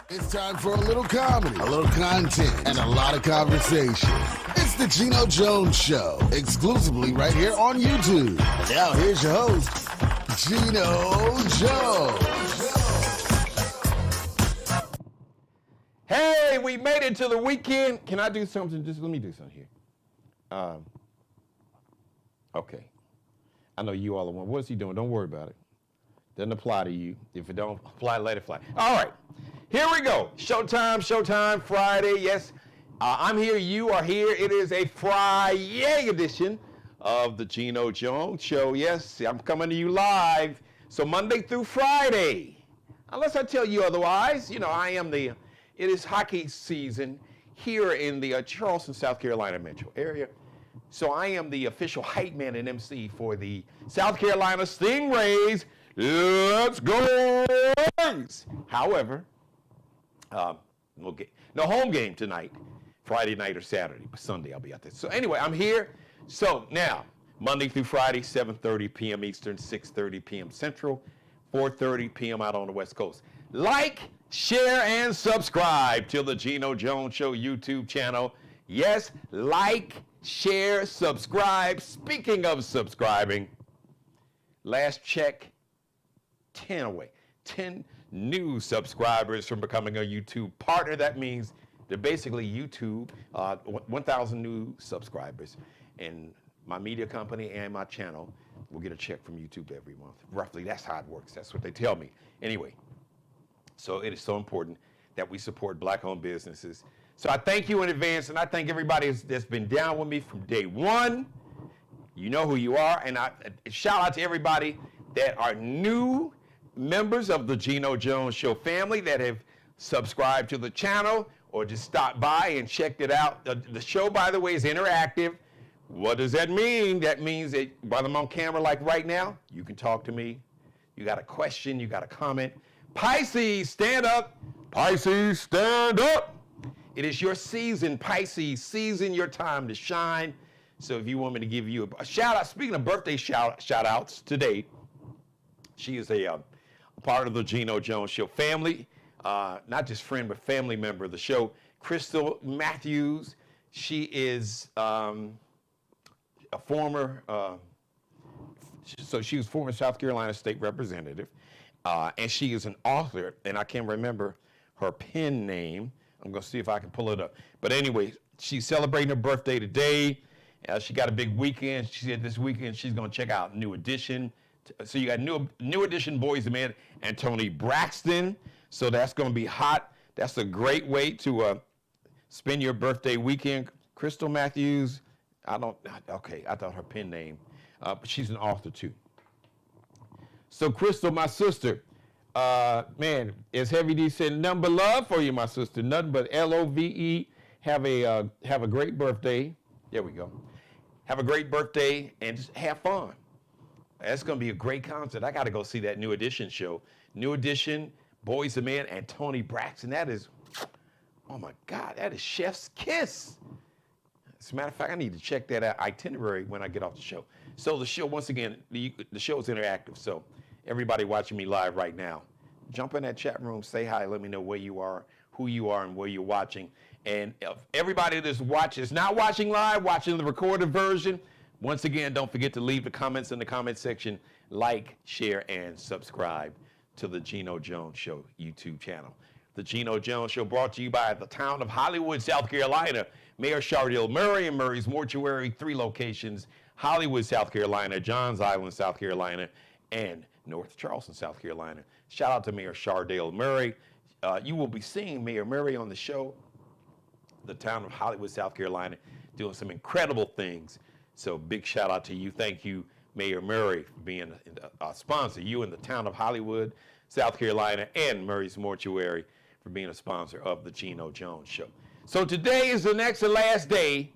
It's time for a little comedy, a little content, and a lot of conversation. It's the Geno Jones Show, exclusively right here on YouTube. And now here's your host, Geno Jones. Hey, we made it to the weekend. Can I do something? Just let me do something here. Okay. I know you all are wondering, what's he doing? Don't worry about it. Doesn't apply to you. If it don't apply, let it fly. All right. Here we go. Showtime, Friday. Yes, I'm here. You are here. It is a Friday edition of the Geno Jones Show. Yes, I'm coming to you live. So Monday through Friday. Unless I tell you otherwise, you know, it is hockey season here in the Charleston, South Carolina metro area. So I am the official hype man and MC for the South Carolina Stingrays. Let's go! However, no home game tonight, Friday night or Saturday, but Sunday I'll be out there. So anyway, I'm here. So now, Monday through Friday, 7:30 p.m. Eastern, 6:30 p.m. Central, 4:30 p.m. out on the West Coast. Like, share, and subscribe to the Geno Jones Show YouTube channel. Yes, like, share, subscribe. Speaking of subscribing, last check, 10 new subscribers from becoming a YouTube partner. That means they're basically YouTube, 1,000 new subscribers. And my media company and my channel will get a check from YouTube every month. Roughly, that's how it works. That's what they tell me. Anyway, so it is so important that we support Black-owned businesses. So I thank you in advance, and I thank everybody that's been down with me from day one. You know who you are, and I shout out to everybody that are new members of the Geno Jones Show family that have subscribed to the channel or just stopped by and checked it out. The show, by the way, is interactive. What does that mean? That means that while I'm on camera like right now, you can talk to me. You got a question, you got a comment. Pisces, stand up. Pisces, stand up. It is your season, Pisces, season, your time to shine. So if you want me to give you a shout out, speaking of birthday shout outs today, she is a part of the Geno Jones Show family, not just friend, but family member of the show. Crystal Matthews, she is a former, she was former South Carolina state representative, and she is an author, and I can't remember her pen name. I'm going to see if I can pull it up. But anyway, she's celebrating her birthday today. She got a big weekend. She said this weekend she's going to check out New Edition. So you got New Edition Boys and Men and Tony Braxton. So that's going to be hot. That's a great way to spend your birthday weekend. Crystal Matthews, I thought her pen name, but she's an author too. So Crystal, my sister, man, as Heavy D said, nothing but love for you, my sister. Nothing but LOVE. Have a great birthday. There we go. Have a great birthday and just have fun. That's going to be a great concert. I got to go see that New Edition show. New Edition, Boys and Men, and Tony Braxton. That is, oh my God, that is chef's kiss. As a matter of fact, I need to check that itinerary when I get off the show. So the show, once again, the show is interactive. So everybody watching me live right now, jump in that chat room, say hi, let me know where you are, who you are, and where you're watching. And everybody that's not watching live, watching the recorded version, once again, don't forget to leave the comments in the comment section, like, share, and subscribe to the Geno Jones Show YouTube channel. The Geno Jones Show brought to you by the town of Hollywood, South Carolina. Mayor Shardell Murray and Murray's Mortuary, 3 locations, Hollywood, South Carolina, Johns Island, South Carolina, and North Charleston, South Carolina. Shout out to Mayor Shardell Murray. You will be seeing Mayor Murray on the show, the town of Hollywood, South Carolina, doing some incredible things. So big shout out to you. Thank you, Mayor Murray, for being a sponsor. You and the town of Hollywood, South Carolina, and Murray's Mortuary for being a sponsor of the Geno Jones Show. So today is the next and last day,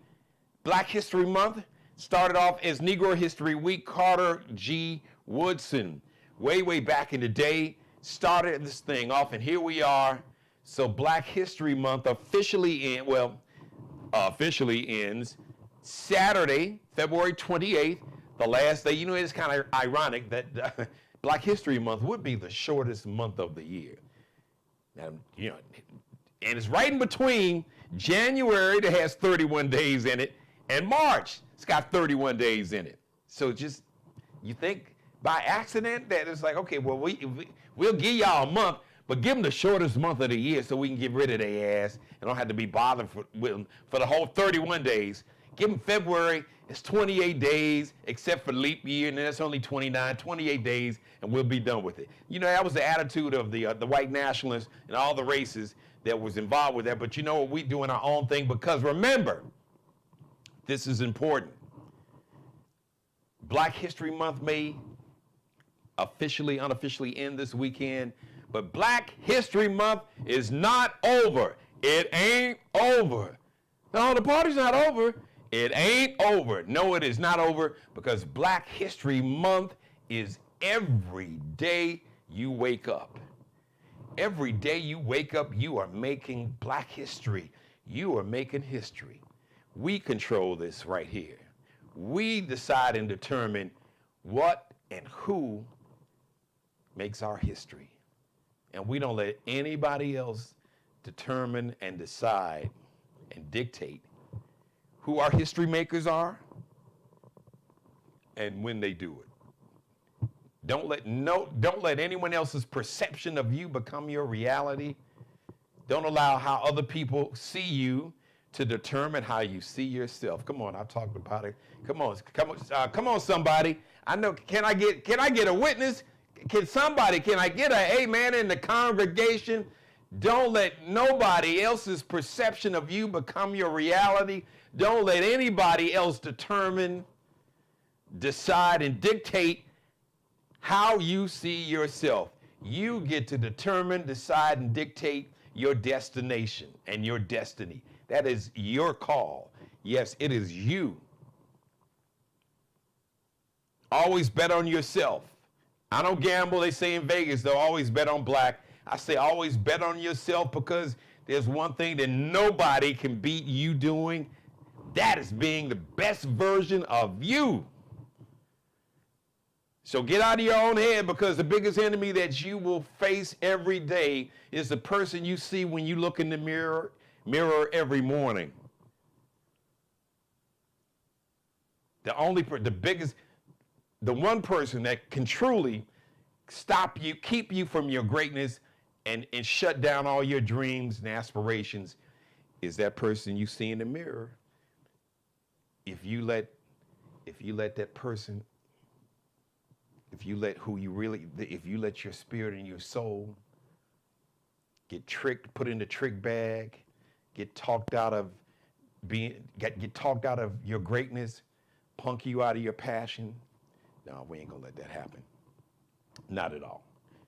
Black History Month. Started off as Negro History Week. Carter G. Woodson, way back in the day, started this thing off, and here we are. So Black History Month officially ends Saturday, February 28th, the last day. You know, it's kind of ironic that Black History Month would be the shortest month of the year. And, and it's right in between January that has 31 days in it and March. It's got 31 days in it. So just, you think by accident that it's like, okay, well, we'll give y'all a month, but give them the shortest month of the year so we can get rid of their ass and don't have to be bothered for the whole 31 days. Give them February, it's 28 days, except for leap year, and then it's only 28 days, and we'll be done with it. That was the attitude of the white nationalists and all the races that was involved with that. But you know what? We doing our own thing because remember, this is important. Black History Month may officially, unofficially end this weekend, but Black History Month is not over. It ain't over. No, the party's not over. It ain't over. No, it is not over because Black History Month is every day you wake up. Every day you wake up, you are making Black history. You are making history. We control this right here. We decide and determine what and who makes our history. And we don't let anybody else determine and decide and dictate who our history makers are and when they do it. Don't let anyone else's perception of you become your reality. Don't allow how other people see you to determine how you see yourself. Come on, I've talked about it. Come on, somebody. I know. Can I get a witness? Can I get a amen in the congregation? Don't let nobody else's perception of you become your reality. Don't let anybody else determine, decide, and dictate how you see yourself. You get to determine, decide, and dictate your destination and your destiny. That is your call. Yes, it is you. Always bet on yourself. I don't gamble. They say in Vegas, they'll always bet on black. I say always bet on yourself because there's one thing that nobody can beat you doing. That is being the best version of you. So get out of your own head because the biggest enemy that you will face every day is the person you see when you look in the mirror every morning. The one person that can truly stop you, keep you from your greatness, and shut down all your dreams and aspirations is that person you see in the mirror. If you let that person, if you let your spirit and your soul get tricked, put in the trick bag, get talked out of your greatness, punk you out of your passion, no, we ain't gonna let that happen. Not at all.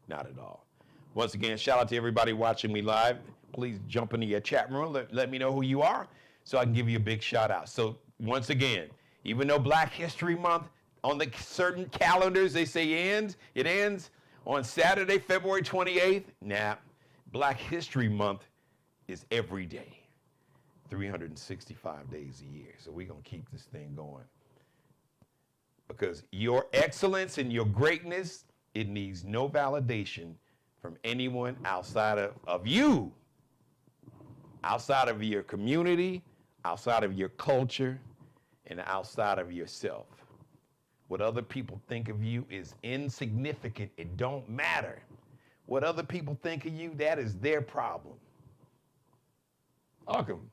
Not at all. Once again, shout out to everybody watching me live. Please jump into your chat room. Let me know who you are so I can give you a big shout out. So once again, even though Black History Month on the certain calendars, they say it ends on Saturday, February 28th. Nah, Black History Month is every day, 365 days a year. So we're going to keep this thing going. Because your excellence and your greatness, it needs no validation from anyone outside of you, outside of your community, outside of your culture, and outside of yourself. What other people think of you is insignificant. It don't matter. What other people think of you, that is their problem. Fuck them.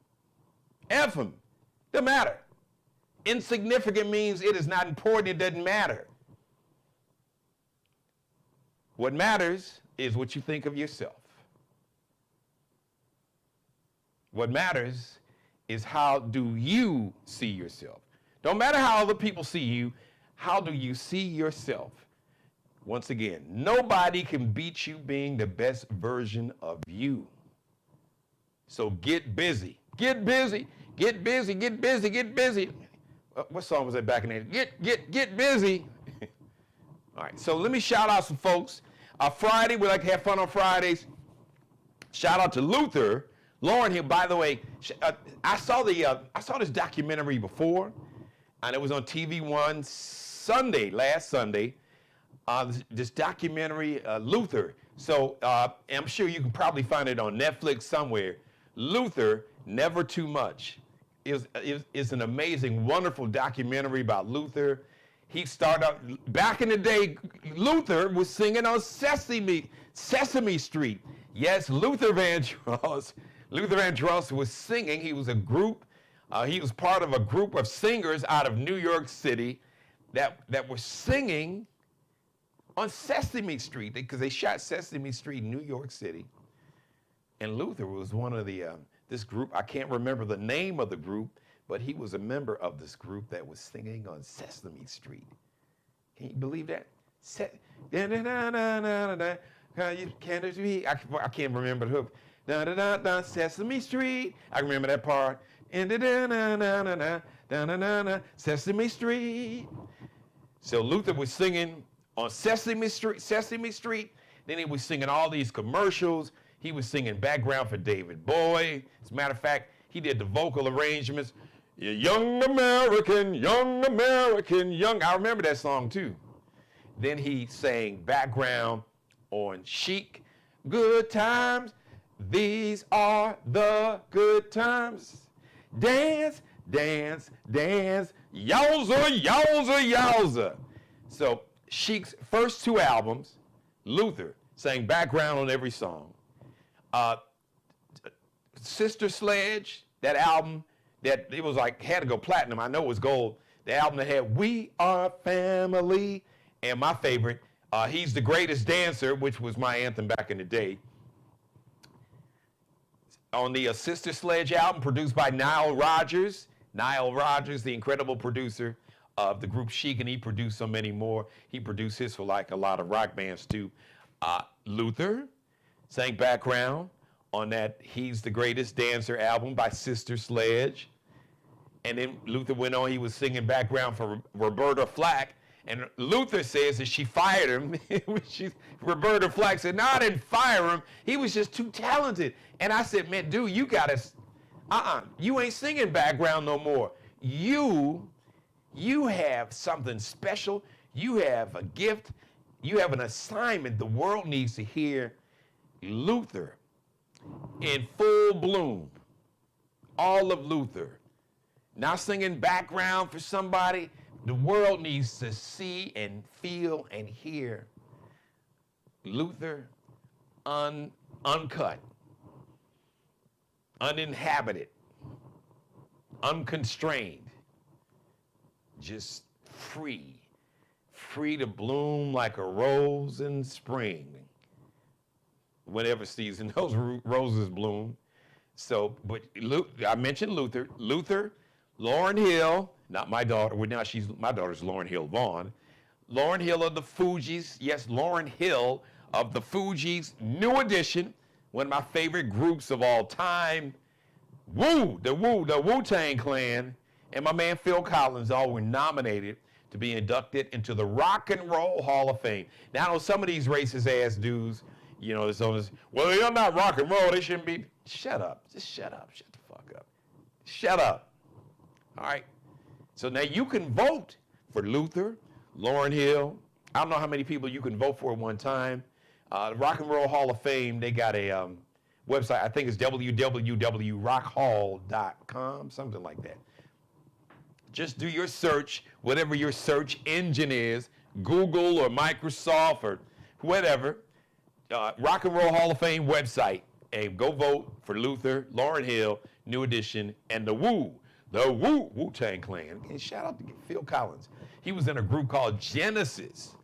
F them. Doesn't matter. Insignificant means it is not important. It doesn't matter. What matters is what you think of yourself. What matters is how do you see yourself. Don't matter how other people see you, how do you see yourself? Once again, nobody can beat you being the best version of you. So get busy. Get busy. Get busy. Get busy. Get busy. What song was that back in there? Get busy. All right, so let me shout out some folks. Friday, we like to have fun on Fridays. Shout out to Luther. Lauren here, by the way, I saw this documentary before, and it was on TV One last Sunday. This documentary, Luther, So I'm sure you can probably find it on Netflix somewhere. Luther, Never Too Much, is an amazing, wonderful documentary about Luther. He started out, back in the day, Luther was singing on Sesame Street. Yes, Luther Vandross was singing. He was a group, he was part of a group of singers out of New York City that were singing on Sesame Street, because they shot Sesame Street in New York City. And Luther was one of this group. I can't remember the name of the group, but he was a member of this group that was singing on Sesame Street. Can you believe that? I can't remember the hook. Sesame Street. I remember that part. Sesame Street. So Luther was singing on Sesame Street. Then he was singing all these commercials. He was singing background for David Bowie. As a matter of fact, he did the vocal arrangements. Young American, young American, young. I remember that song too. Then he sang background on Chic. Good times, these are the good times. Dance, dance, dance, yowza, yowza, yowza. So Chic's first two albums, Luther sang background on every song. Sister Sledge, that album that it was like had to go platinum. I know it was gold. The album that had We Are Family, and my favorite, He's the Greatest Dancer, which was my anthem back in the day. On the Sister Sledge album, produced by Nile Rodgers, the incredible producer of the group Chic, and he produced so many more. He produced his for like a lot of rock bands too. Luther sang background on that He's the Greatest Dancer album by Sister Sledge. And then Luther went on, he was singing background for Roberta Flack. And Luther says that she fired him. Roberta Flack said, no, I didn't fire him. He was just too talented. And I said, man, dude, you gotta, you ain't singing background no more. You have something special. You have a gift. You have an assignment. The world needs to hear Luther in full bloom. All of Luther. Not singing background for somebody. The world needs to see and feel and hear Luther uncut, uninhabited, unconstrained, just free to bloom like a rose in spring, whenever season those roses bloom. So, but I mentioned Luther, Lauryn Hill, not my daughter. Well, now my daughter's Lauryn Hill Vaughn. Lauryn Hill of the Fugees. Yes, Lauryn Hill of the Fugees. New Edition, one of my favorite groups of all time. The Wu-Tang Clan, and my man Phil Collins all were nominated to be inducted into the Rock and Roll Hall of Fame. Now, I know some of these racist ass dudes, it's always, well, they're not rock and roll. They shouldn't be. Shut up. Just shut up. Shut the fuck up. Shut up. All right. So now you can vote for Luther, Lauryn Hill. I don't know how many people you can vote for at one time. The Rock and Roll Hall of Fame, they got a website. I think it's www.rockhall.com, something like that. Just do your search, whatever your search engine is, Google or Microsoft or whatever. Rock and Roll Hall of Fame website. And go vote for Luther, Lauryn Hill, New Edition, and the Wu-Tang Clan. And shout out to Phil Collins. He was in a group called Genesis.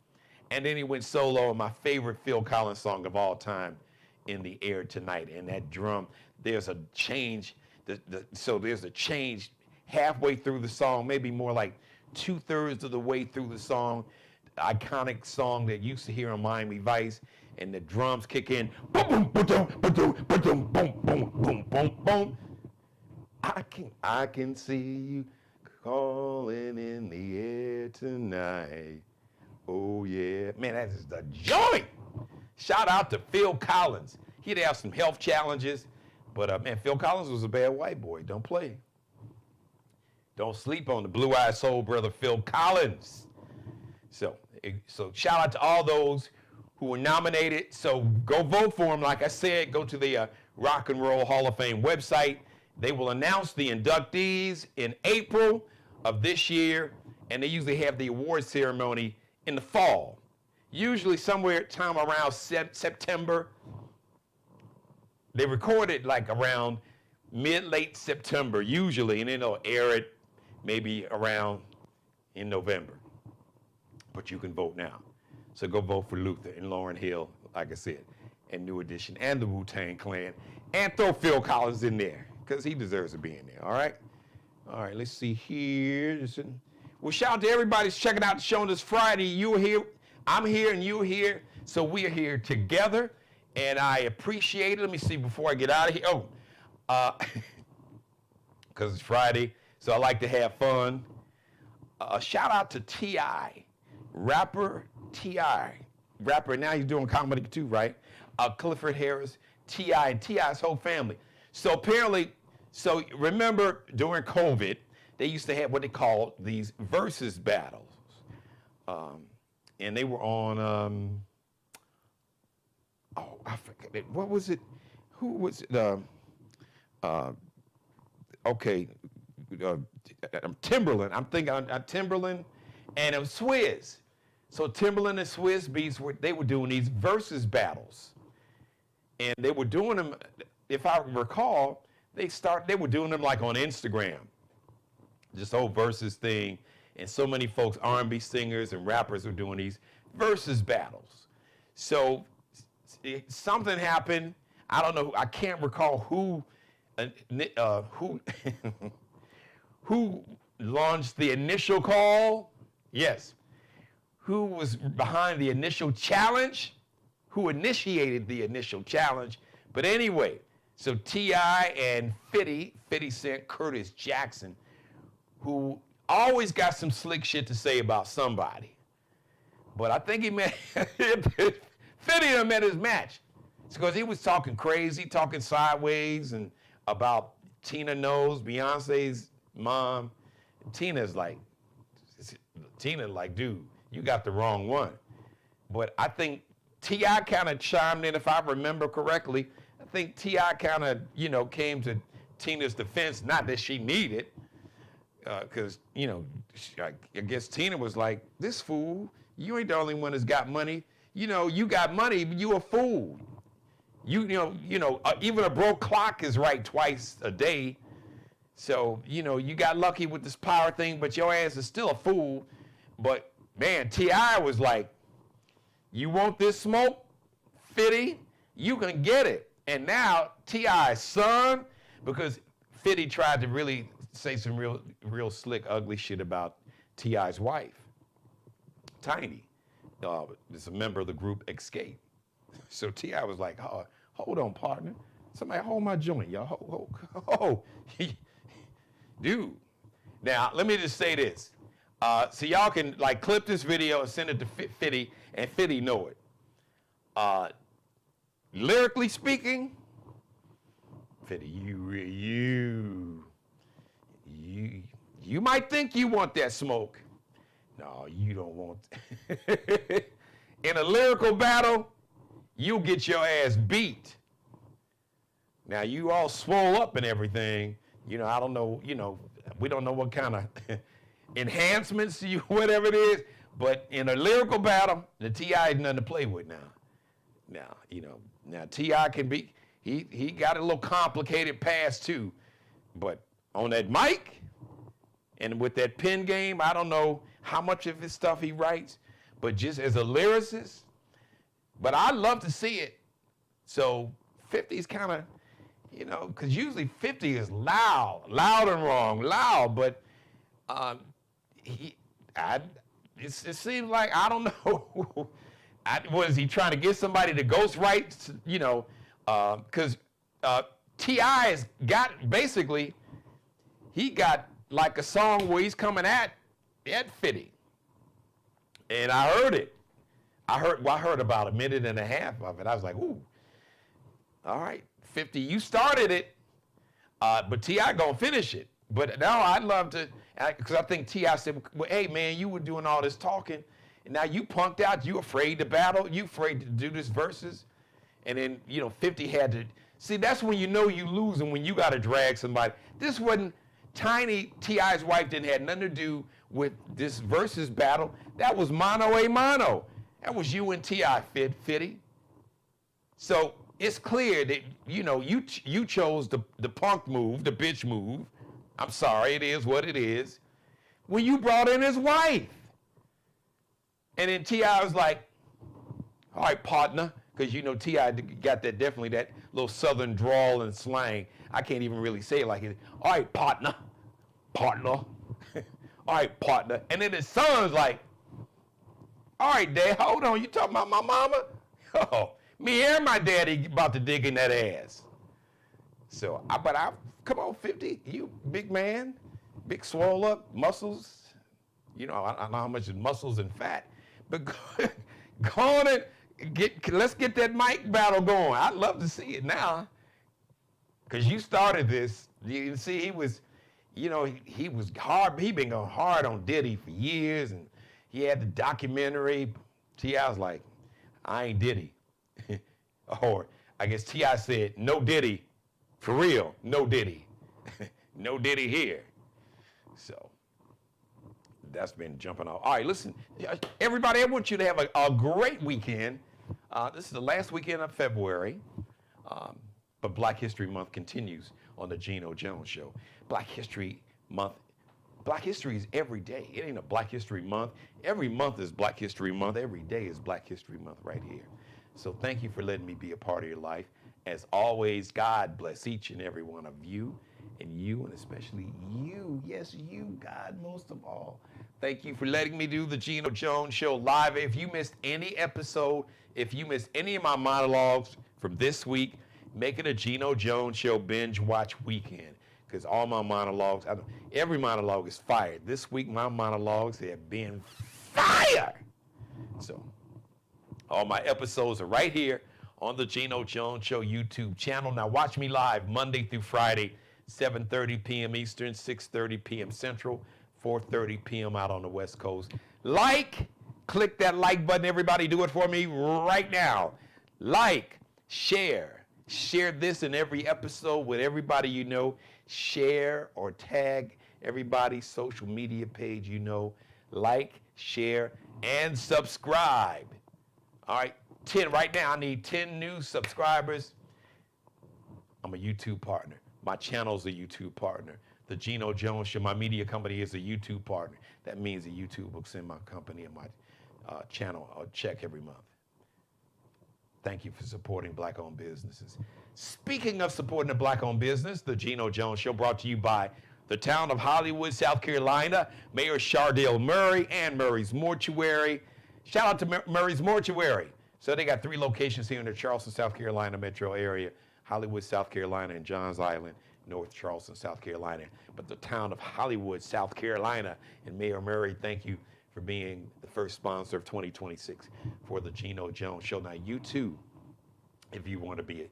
And then he went solo on my favorite Phil Collins song of all time, In the Air Tonight. And that drum, there's a change. So there's a change halfway through the song, maybe more like 2/3 of the way through the song. The iconic song that you used to hear on Miami Vice. And the drums kick in. Boom, boom, boom, boom, boom, boom, boom, boom, boom, boom, boom. I can see you calling in the air tonight. Oh yeah, man, that is the joy. Shout out to Phil Collins. He'd have some health challenges, but man, Phil Collins was a bad white boy. Don't play. Don't sleep on the blue-eyed soul brother Phil Collins. So shout out to all those who were nominated. So go vote for them. Like I said, go to the Rock and Roll Hall of Fame website. They will announce the inductees in April of this year, and they usually have the award ceremony in the fall, usually somewhere time around September. They record it like around late September usually, and then they'll air it maybe around in November. But you can vote now. So go vote for Luther and Lauryn Hill, like I said, and New Edition and the Wu-Tang Clan, and throw Phil Collins in there because he deserves to be in there. All right. All right. Let's see here. Well, shout out to everybody who's checking out the show this Friday. You're here, I'm here, and you're here. So we're here together, and I appreciate it. Let me see before I get out of here. Oh, because it's Friday, so I like to have fun. Shout out to T.I., rapper T.I., rapper, now he's doing comedy too, right? Clifford Harris, T.I., and T.I.'s whole family. So apparently, remember during COVID, they used to have what they called these versus battles. And they were on, I forget, what was it? Who was it? Timberland. I'm thinking Timberland, and it was Swizz. So Timberland and Swizz Beats they were doing these versus battles, and they were doing them. If I recall, they were doing them like on Instagram, this whole versus thing, and so many folks, R&B singers and rappers, were doing these versus battles. So something happened. I don't know. I can't recall who who launched the initial call. Yes. Who was behind the initial challenge? Who initiated the initial challenge? But anyway, so T.I. and 50 Cent, Curtis Jackson, who always got some slick shit to say about somebody. But I think he met 50 met his match. It's because he was talking crazy, talking sideways, and about Tina knows, Beyonce's mom. Tina's like, dude, you got the wrong one. But I think T.I. kind of chimed in, if I remember correctly. I think T.I. kind of, came to Tina's defense, not that she needed, because, I guess Tina was like, this fool, you ain't the only one that's got money. You got money, but you a fool. Even a broke clock is right twice a day. So, you got lucky with this power thing, but your ass is still a fool. But, man, T.I. was like, you want this smoke, 50? You can get it. And now T.I.'s son, because 50 tried to really say some real slick, ugly shit about T.I.'s wife, Tiny. Is a member of the group Escape. So T.I. was like, oh, hold on, partner. Somebody hold my joint, y'all. Dude. Now, let me just say this. So y'all can clip this video and send it to 50, and 50 know it. Lyrically speaking, 50, you might think you want that smoke. No, you don't want it. In a lyrical battle, you'll get your ass beat. Now, you all swole up and everything. I don't know, we don't know what kind of enhancements, whatever it is, but in a lyrical battle, the T.I. is nothing to play with now. Now T.I. can be, he got a little complicated past too, but on that mic and with that pen game, I don't know how much of his stuff he writes, but just as a lyricist, but I love to see it. So 50's kind of, because usually 50 is loud and wrong, loud, but it seems like, I don't know, was he trying to get somebody to ghostwrite, because T.I. has got, basically, he got like a song where he's coming at 50. And I heard it. I heard about a minute and a half of it. I was like, ooh, all right, 50, you started it, but T.I. gonna finish it. But now I'd love to, because I think T.I. said, well, hey, man, you were doing all this talking, And now you punked out. You afraid to battle. You afraid to do this versus. And then, 50 had to. See, that's when you know you losing, when you got to drag somebody. This wasn't, Tiny T.I.'s wife didn't have nothing to do with this versus battle. That was mano a mano. That was you and T.I. 50. So it's clear that, you chose the punk move, the bitch move. I'm sorry, it is what it is. When you brought in his wife. And then T.I. was like, all right, partner. Because, T.I. got definitely that little southern drawl and slang. I can't even really say it like it. All right, partner. All right, partner. And then his son's like, all right, Dad, hold on. You talking about my mama? Oh, me and my daddy about to dig in that ass. So, come on, 50. You big man, big swole up, muscles. I don't know how much is muscles and fat. But go on and let's get that mic battle going. I'd love to see it now. Because you started this. You see, he was hard. He been going hard on Diddy for years. And he had the documentary. T.I. was like, I ain't Diddy. Or I guess T.I. said, no Diddy. For real, no Diddy. No Diddy here. So that's been jumping off. All right, listen, everybody, I want you to have a great weekend. This is the last weekend of February, but Black History Month continues on the Geno Jones Show. Black History Month, Black History is every day. It ain't a Black History Month. Every month is Black History Month. Every day is Black History Month right here. So thank you for letting me be a part of your life. As always, God bless each and every one of you, and especially you. Yes, you, God, most of all. Thank you for letting me do the Geno Jones Show live. If you missed any episode, if you missed any of my monologues from this week, make it a Geno Jones Show binge watch weekend. Because all my monologues, every monologue is fired. This week, my monologues have been fire. So, all my episodes are right here on the Geno Jones Show YouTube channel. Now, watch me live Monday through Friday, 7:30 p.m. Eastern, 6:30 p.m. Central, 4:30 p.m. out on the West Coast. Click that like button. Everybody do it for me right now. Like, share this in every episode with everybody you know. Share or tag everybody's social media page you know. Like, share, and subscribe. All right, 10 right now. I need 10 new subscribers. I'm a YouTube partner. My channel's a YouTube partner. The Geno Jones Show, my media company, is a YouTube partner. That means that YouTube will send my company and my channel a check every month. Thank you for supporting Black-owned businesses. Speaking of supporting a Black-owned business, the Geno Jones Show brought to you by the town of Hollywood, South Carolina, Mayor Shardell Murray and Murray's Mortuary. Shout out to Murray's Mortuary. So they got 3 locations here in the Charleston, South Carolina metro area: Hollywood, South Carolina, and Johns Island, North Charleston, South Carolina. But the town of Hollywood, South Carolina, and Mayor Murray, thank you for being the first sponsor of 2026 for the Geno Jones Show. Now, you too, if you want to be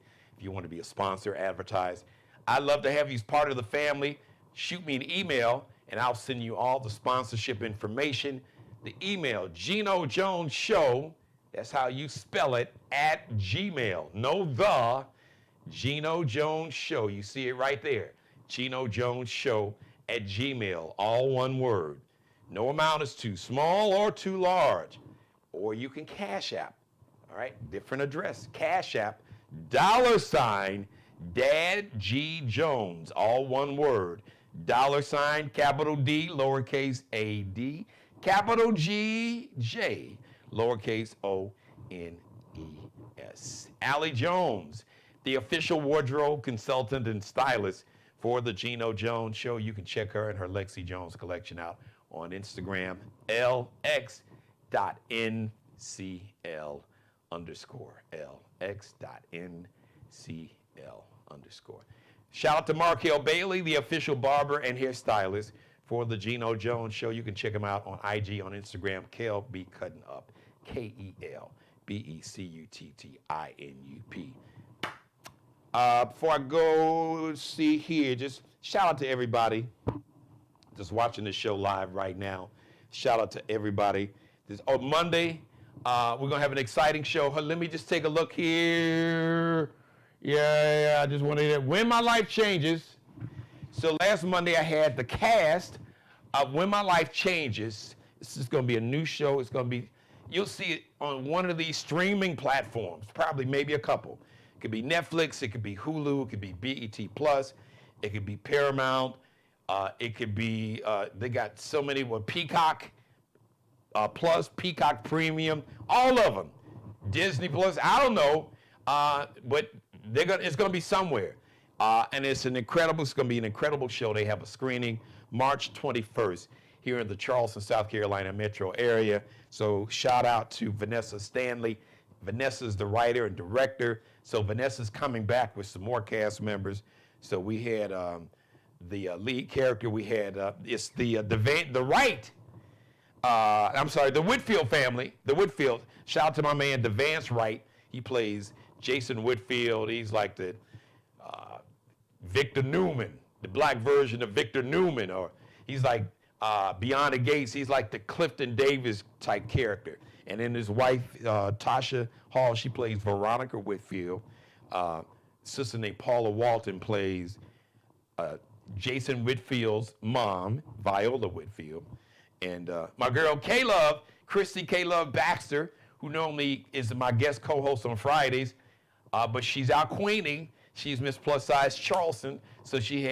a sponsor, advertise, I'd love to have you as part of the family. Shoot me an email, and I'll send you all the sponsorship information. The email, Geno Jones Show, that's how you spell it, at Gmail. No the, Geno Jones Show. You see it right there. Geno Jones Show at Gmail, all one word. No amount is too small or too large. Or you can Cash App. All right, different address. Cash App, $ Dad G Jones, all one word. $ capital D, lowercase a d, capital G J, lowercase o n e s. Allie Jones, the official wardrobe consultant and stylist for the Geno Jones Show. You can check her and her Lexi Jones collection out on Instagram, lx.ncl_, lx.ncl_. Shout out to Markel Bailey, the official barber and hairstylist for the Geno Jones Show. You can check him out on IG, on Instagram, Kel B Cutting Up, KELBECUTTINUP. Before I go, see here, just shout out to everybody just watching this show live right now. Shout out to everybody Monday, we're going to have an exciting show. Let me just take a look here. Yeah, I just wanted to, When My Life Changes. So last Monday I had the cast of When My Life Changes. This is going to be a new show. It's going to be, you'll see it on one of these streaming platforms, probably maybe a couple. It could be Netflix, it could be Hulu, it could be BET Plus, it could be Paramount, it could be, they got so many, Peacock Plus, Peacock Premium, all of them. Disney Plus, I don't know, but it's going to be somewhere. And it's going to be an incredible show. They have a screening March 21st here in the Charleston, South Carolina metro area. So shout out to Vanessa Stanley. Vanessa's the writer and director. So Vanessa's coming back with some more cast members. So we had the lead character. We had it's the Whitfield family. The Whitfield. Shout out to my man DeVance Wright. He plays Jason Whitfield. He's like the Victor Newman, the black version of Victor Newman, or he's like Beyond the Gates. He's like the Clifton Davis type character. And then his wife, Tasha Hall, she plays Veronica Whitfield. Sister named Paula Walton plays Jason Whitfield's mom, Viola Whitfield. And my girl Christy K-Love Baxter, who normally is my guest co-host on Fridays, but she's out queening. She's Miss Plus Size Charleston, so she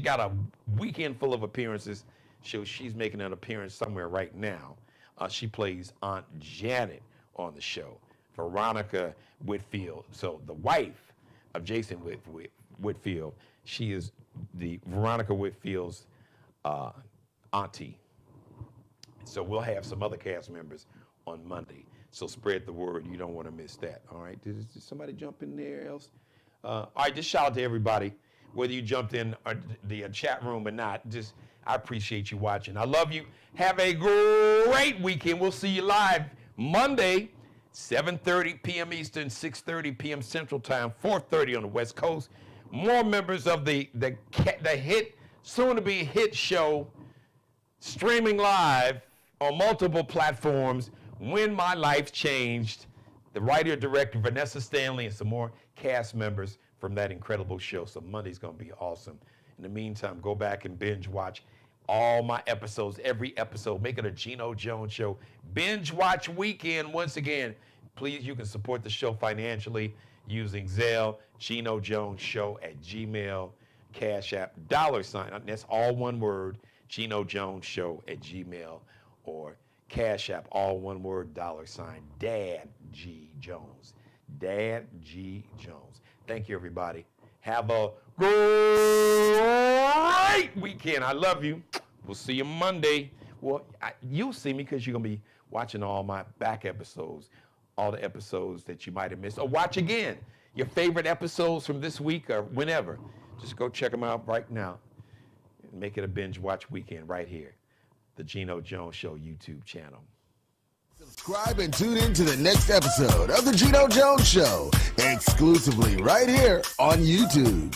got a weekend full of appearances. So she's making an appearance somewhere right now. She plays Aunt Janet on the show, Veronica Whitfield. So the wife of Jason Whitfield, she is the Veronica Whitfield's auntie. So we'll have some other cast members on Monday. So spread the word. You don't want to miss that. All right. Did somebody jump in there else? All right. Just shout out to everybody, whether you jumped in the chat room or not. I appreciate you watching. I love you. Have a great weekend. We'll see you live Monday, 7:30 p.m. Eastern, 6:30 p.m. Central Time, 4:30 on the West Coast. More members of the hit, soon-to-be hit show, streaming live on multiple platforms, When My Life Changed. The writer-director, Vanessa Stanley, and some more cast members from that incredible show. So Monday's going to be awesome. In the meantime, go back and binge watch all my episodes, every episode. Make it a Geno Jones show. Binge watch weekend once again. Please, you can support the show financially using Zelle, Geno Jones Show at Gmail, Cash App, $. That's all one word, Geno Jones Show at Gmail, or Cash App, all one word, $, Dad G Jones. Dad G Jones. Thank you, everybody. Have a great weekend. I love you. We'll see you Monday. Well, you'll see me because you're going to be watching all my back episodes, all the episodes that you might have missed. Or watch again your favorite episodes from this week or whenever. Just go check them out right now and make it a binge watch weekend right here. The Geno Jones Show YouTube channel. Subscribe and tune in to the next episode of The Geno Jones Show, exclusively right here on YouTube.